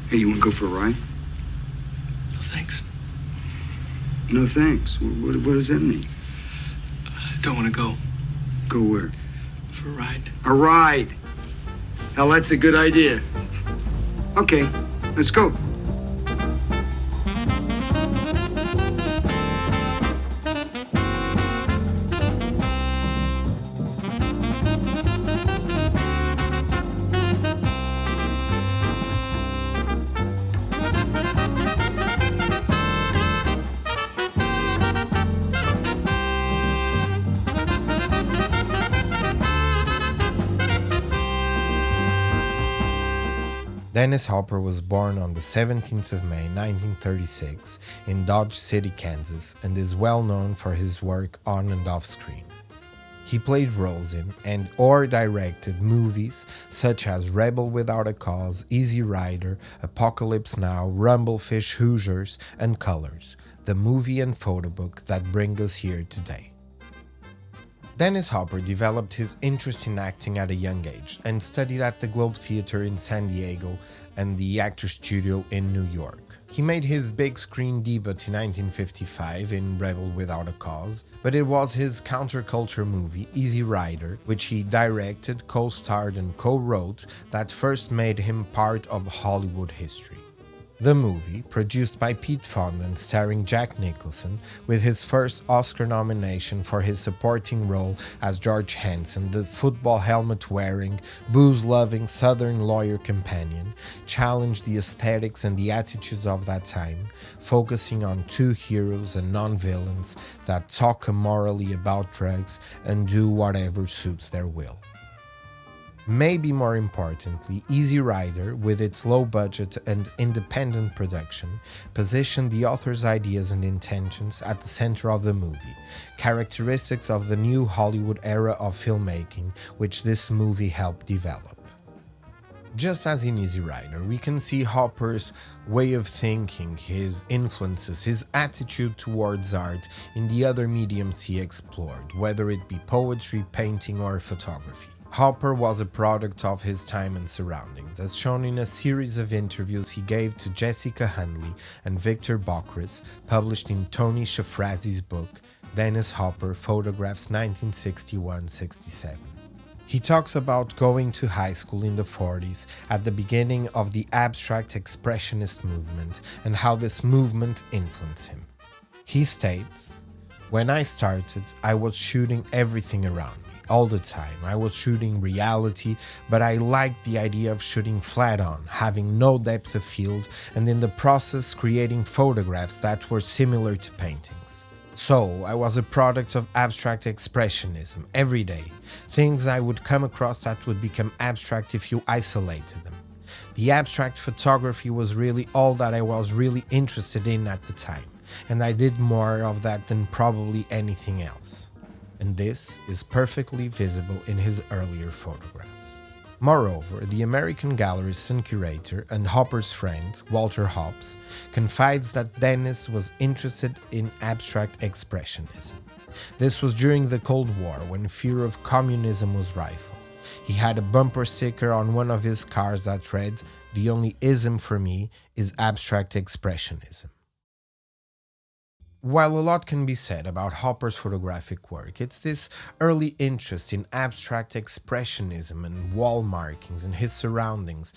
Hey, you want to go for a ride? No, thanks. No thanks. What does that mean? I don't want to go. Go where? For a ride. A ride! Hell, that's a good idea. Okay, let's go. Dennis Hopper was born on the 17th of May 1936 in Dodge City, Kansas, and is well known for his work on and off screen. He played roles in and/or directed movies such as Rebel Without a Cause, Easy Rider, Apocalypse Now, Rumblefish, Hoosiers, and Colors, the movie and photo book that bring us here today. Dennis Hopper developed his interest in acting at a young age and studied at the Globe Theatre in San Diego and the Actors Studio in New York. He made his big screen debut in 1955 in Rebel Without a Cause, but it was his counterculture movie Easy Rider, which he directed, co-starred and co-wrote, that first made him part of Hollywood history. The movie, produced by Pete Fonda and starring Jack Nicholson, with his first Oscar nomination for his supporting role as George Hanson, the football helmet-wearing, booze-loving Southern lawyer companion, challenged the aesthetics and the attitudes of that time, focusing on two heroes and non-villains that talk immorally about drugs and do whatever suits their will. Maybe more importantly, Easy Rider, with its low budget and independent production, positioned the author's ideas and intentions at the center of the movie, characteristics of the new Hollywood era of filmmaking which this movie helped develop. Just as in Easy Rider, we can see Hopper's way of thinking, his influences, his attitude towards art in the other mediums he explored, whether it be poetry, painting, or photography. Hopper was a product of his time and surroundings, as shown in a series of interviews he gave to Jessica Hundley and Victor Bockris, published in Tony Shafrazi's book, Dennis Hopper Photographs 1961-67. He talks about going to high school in the 40s at the beginning of the abstract expressionist movement and how this movement influenced him. He states, "When I started, I was shooting everything around me. All the time. I was shooting reality, but I liked the idea of shooting flat on, having no depth of field, and in the process creating photographs that were similar to paintings. So I was a product of abstract expressionism every day, things I would come across that would become abstract if you isolated them. The abstract photography was really all that I was really interested in at the time, and I did more of that than probably anything else." And this is perfectly visible in his earlier photographs. Moreover, the American gallerist and curator and Hopper's friend, Walter Hobbs, confides that Dennis was interested in abstract expressionism. This was during the Cold War, when fear of communism was rife. He had a bumper sticker on one of his cars that read, "The only ism for me is abstract expressionism." While a lot can be said about Hopper's photographic work, it's this early interest in abstract expressionism and wall markings and his surroundings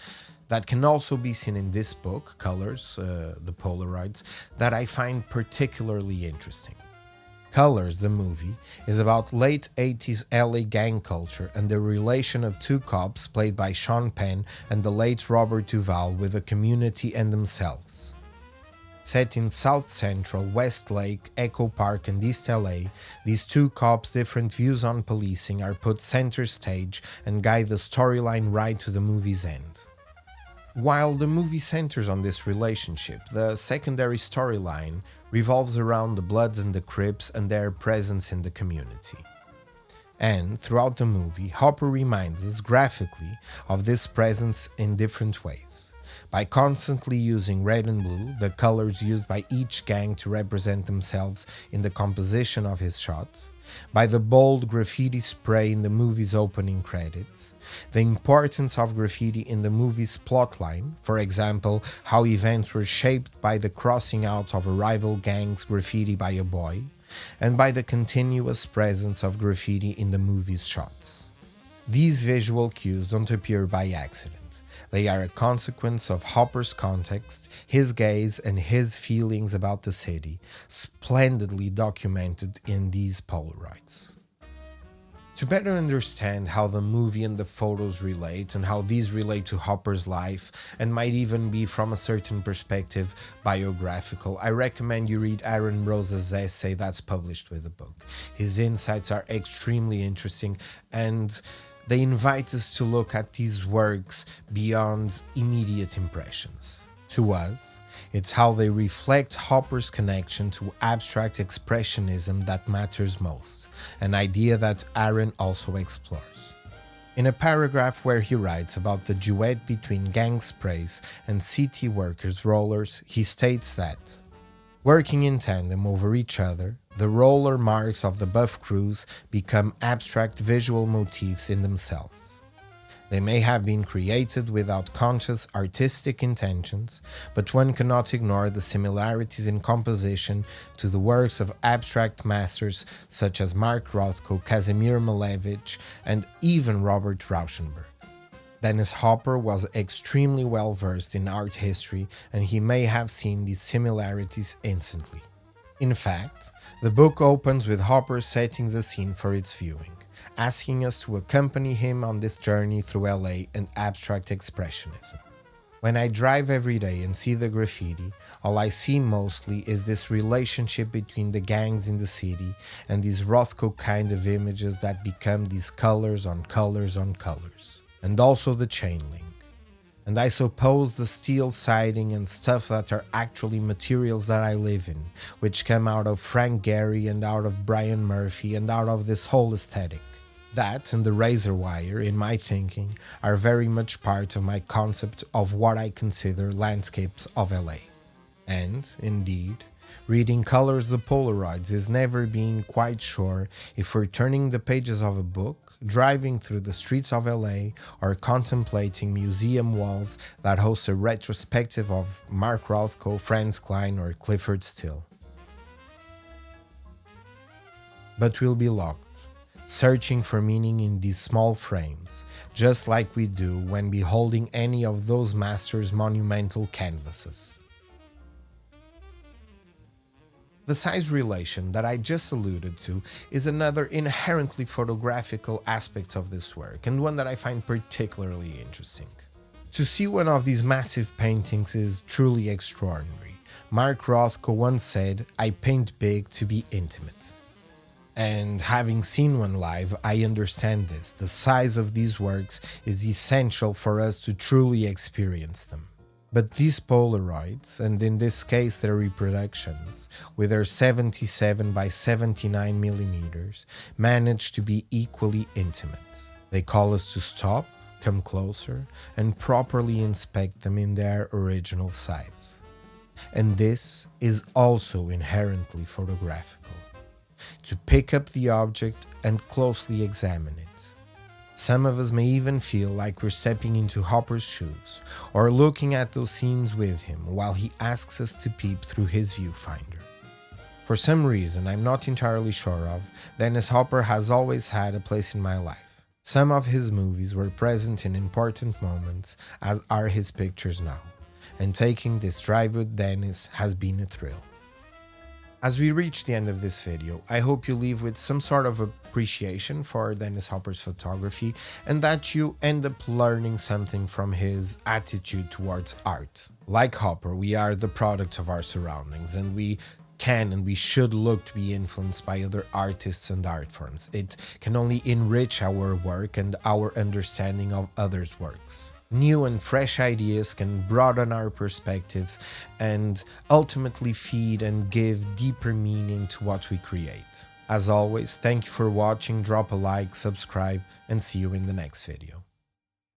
that can also be seen in this book, Colors, the Polaroids, that I find particularly interesting. Colors, the movie, is about late 80s LA gang culture and the relation of two cops played by Sean Penn and the late Robert Duvall with the community and themselves. Set in South Central, Westlake, Echo Park and East LA, these two cops' different views on policing are put center stage and guide the storyline right to the movie's end. While the movie centers on this relationship, the secondary storyline revolves around the Bloods and the Crips and their presence in the community. And, throughout the movie, Hopper reminds us graphically of this presence in different ways. By constantly using red and blue, the colors used by each gang to represent themselves in the composition of his shots, by the bold graffiti spray in the movie's opening credits, the importance of graffiti in the movie's plotline, for example, how events were shaped by the crossing out of a rival gang's graffiti by a boy, and by the continuous presence of graffiti in the movie's shots. These visual cues don't appear by accident. They are a consequence of Hopper's context, his gaze, and his feelings about the city, splendidly documented in these Polaroids. To better understand how the movie and the photos relate, and how these relate to Hopper's life, and might even be from a certain perspective biographical, I recommend you read Aaron Rose's essay that's published with the book. His insights are extremely interesting, and they invite us to look at these works beyond immediate impressions. To us, it's how they reflect Hopper's connection to abstract expressionism that matters most, an idea that Aaron also explores. In a paragraph where he writes about the duet between gang sprays and city workers' rollers, he states that, working in tandem over each other, the roller marks of the buff crews become abstract visual motifs in themselves. They may have been created without conscious artistic intentions, but one cannot ignore the similarities in composition to the works of abstract masters such as Mark Rothko, Kazimir Malevich, and even Robert Rauschenberg. Dennis Hopper was extremely well versed in art history, and he may have seen these similarities instantly. In fact, the book opens with Hopper setting the scene for its viewing, asking us to accompany him on this journey through LA and abstract expressionism. When I drive every day and see the graffiti, all I see mostly is this relationship between the gangs in the city and these Rothko kind of images that become these colors on colors on colors, and also the chain link. And I suppose the steel siding and stuff that are actually materials that I live in, which come out of Frank Gehry and out of Brian Murphy and out of this whole aesthetic. That and the razor wire, in my thinking, are very much part of my concept of what I consider landscapes of LA. And, indeed, reading Colors the Polaroids is never being quite sure if we're turning the pages of a book, driving through the streets of LA, or contemplating museum walls that host a retrospective of Mark Rothko, Franz Kline, or Clifford Still. But we'll be locked, searching for meaning in these small frames, just like we do when beholding any of those masters' monumental canvases. The size relation that I just alluded to is another inherently photographical aspect of this work, and one that I find particularly interesting. To see one of these massive paintings is truly extraordinary. Mark Rothko once said, "I paint big to be intimate." And having seen one live, I understand this. The size of these works is essential for us to truly experience them. But these Polaroids, and in this case their reproductions, with their 77 by 79 millimeters, manage to be equally intimate. They call us to stop, come closer, and properly inspect them in their original size. And this is also inherently photographical. To pick up the object and closely examine it. Some of us may even feel like we're stepping into Hopper's shoes, or looking at those scenes with him while he asks us to peep through his viewfinder. For some reason I'm not entirely sure of, Dennis Hopper has always had a place in my life. Some of his movies were present in important moments, as are his pictures now, and taking this drive with Dennis has been a thrill. As we reach the end of this video, I hope you leave with some sort of appreciation for Dennis Hopper's photography, and that you end up learning something from his attitude towards art. Like Hopper, we are the product of our surroundings, and we can and we should look to be influenced by other artists and art forms. It can only enrich our work and our understanding of others' works. New and fresh ideas can broaden our perspectives and ultimately feed and give deeper meaning to what we create. As always, thank you for watching, drop a like, subscribe, and see you in the next video.